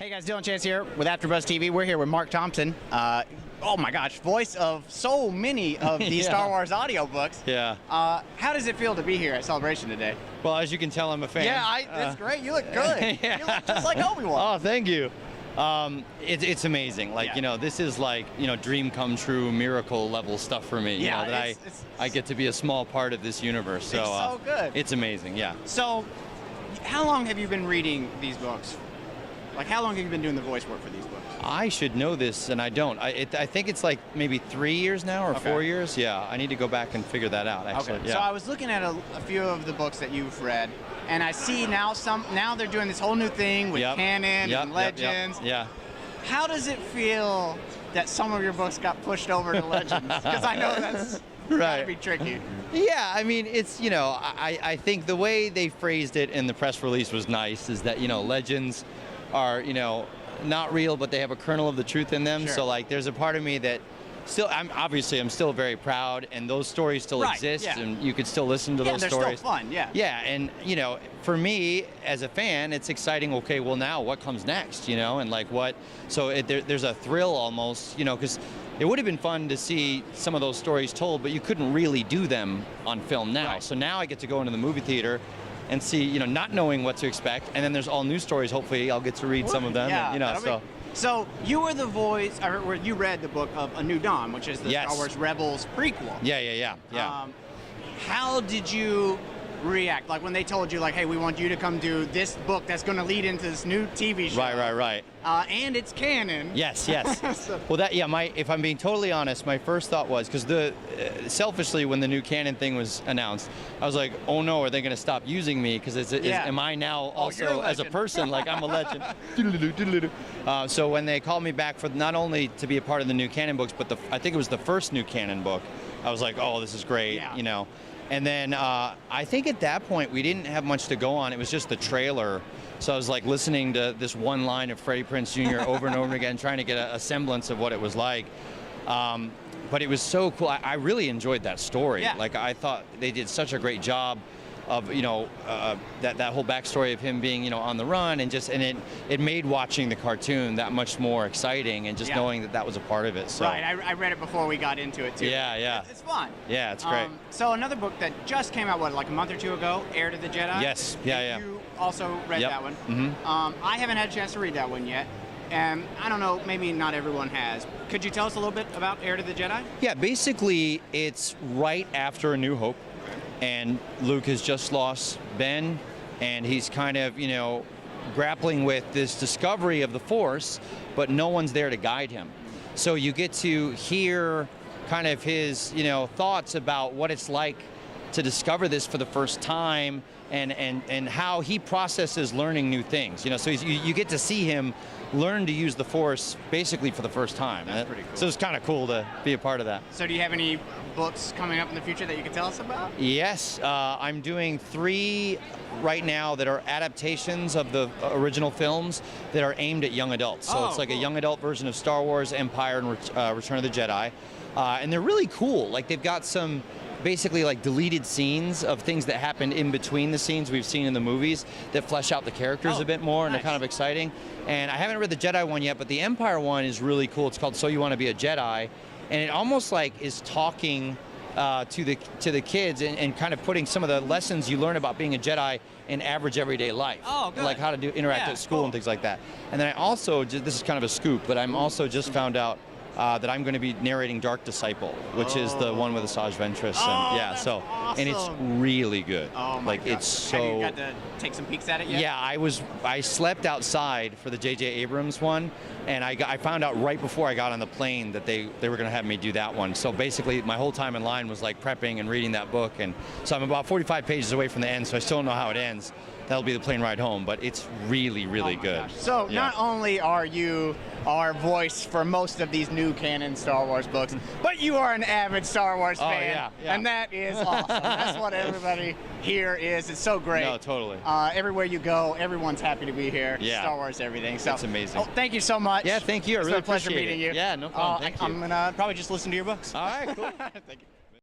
Hey guys, Dillon Chance here with AfterBuzz TV. We're here with Marc Thompson. Oh my gosh, voice of so many of these Star Wars audiobooks. Yeah. How does it feel to be here at Celebration today? Well, as you can tell, I'm a fan. Yeah, that's great. You look good. Yeah. You look just like Obi-Wan. Oh, thank you. It's amazing. Like, you know, this is like, you know, dream come true, miracle level stuff for me. Yeah, you know, that I get to be a small part of this universe. So, it's so good. It's amazing, yeah. So, how long have you been reading these books? Like, how long have you been doing the voice work for these books? I should know this, and I don't. I think it's like maybe 3 years now, or 4 years. Yeah, I need to go back and figure that out, actually. Okay. Yeah. So I was looking at a few of the books that you've read, and I see now now they're doing this whole new thing with canon and legends. Yeah. How does it feel that some of your books got pushed over to legends? Because I know that's gotta be tricky. Yeah, I mean, it's, you know, I think the way they phrased it in the press release was nice, is that, you know, legends are, you know, not real, but they have a kernel of the truth in them. Sure. So like, there's a part of me that still, I'm still very proud, and those stories still exist, and you could still listen to those stories. They're still fun, yeah. Yeah, and you know, for me as a fan, it's exciting. Okay, well now what comes next? You know, and like what? So there's a thrill almost, you know, because it would have been fun to see some of those stories told, but you couldn't really do them on film now. Right. So now I get to go into the movie theater and see, you know, not knowing what to expect, and then there's all new stories. Hopefully, I'll get to read some of them. Yeah, and, you know, so you were the voice, or you read the book of A New Dawn, which is the Star Wars Rebels prequel. Yeah. How did you react? Like when they told you, like, hey, we want you to come do this book that's going to lead into this new TV show. Right. And it's canon. Yes. Well, if I'm being totally honest, my first thought was, because selfishly, when the new canon thing was announced, I was like, oh no, are they going to stop using me? Because am I now also as a person, like I'm a legend? So when they called me back for not only to be a part of the new canon books, but I think it was the first new canon book, I was like, oh, this is great, you know. And then I think at that point we didn't have much to go on. It was just the trailer. So I was like listening to this one line of Freddie Prinze Jr. over and over again, trying to get a semblance of what it was like. But it was so cool. I really enjoyed that story. Yeah. Like, I thought they did such a great job of, you know, that whole backstory of him being, you know, on the run, and it made watching the cartoon that much more exciting, and just knowing that was a part of it. So. Right, I read it before we got into it too. Yeah. It's fun. Yeah, it's great. So another book that just came out, like a month or two ago, Heir to the Jedi? Yes, yeah. You also read that one. Mm-hmm. I haven't had a chance to read that one yet. And I don't know, maybe not everyone has. Could you tell us a little bit about Heir to the Jedi? Yeah, basically it's right after A New Hope, and Luke has just lost Ben, and he's kind of, you know, grappling with this discovery of the Force, but no one's there to guide him. So you get to hear kind of his, you know, thoughts about what it's like to discover this for the first time, and how he processes learning new things. You know, so you get to see him learn to use the Force basically for the first time. That's pretty cool. So it's kind of cool to be a part of that. So do you have any books coming up in the future that you can tell us about? Yes, I'm doing 3 right now that are adaptations of the original films that are aimed at young adults. So it's like a young adult version of Star Wars, Empire, and Return of the Jedi. And they're really cool. Like, they've got some basically like deleted scenes of things that happened in between the scenes we've seen in the movies that flesh out the characters a bit more, and they're kind of exciting. And I haven't read the Jedi one yet, but the Empire one is really cool. It's called So You Want to Be a Jedi, and it almost like is talking to the kids, and kind of putting some of the lessons you learn about being a Jedi in average everyday life. Oh, good. Like how to interact at school and things like that. And then I also, this is kind of a scoop, but I'm also just found out that I'm going to be narrating Dark Disciple, which is the one with Asajj Ventress. And awesome. And it's really good. Oh my like God. It's so. Have you got to take some peeks at it yet? Yeah, I slept outside for the J.J. Abrams one, and I found out right before I got on the plane that they were going to have me do that one. So basically, my whole time in line was like prepping and reading that book, and so I'm about 45 pages away from the end, so I still don't know how it ends. That'll be the plane ride home, but it's really, really good. Gosh. So not only are you our voice for most of these new canon Star Wars books, but you are an avid Star Wars fan, and that is awesome. That's what everybody here is. It's so great. No, totally. Everywhere you go, everyone's happy to be here. Yeah. Star Wars, everything. So that's amazing. Thank you so much. Yeah, thank you. I really It's been a pleasure appreciate meeting it. you. Yeah, no problem. Thank you. I'm gonna probably just listen to your books. All right, cool. Thank you.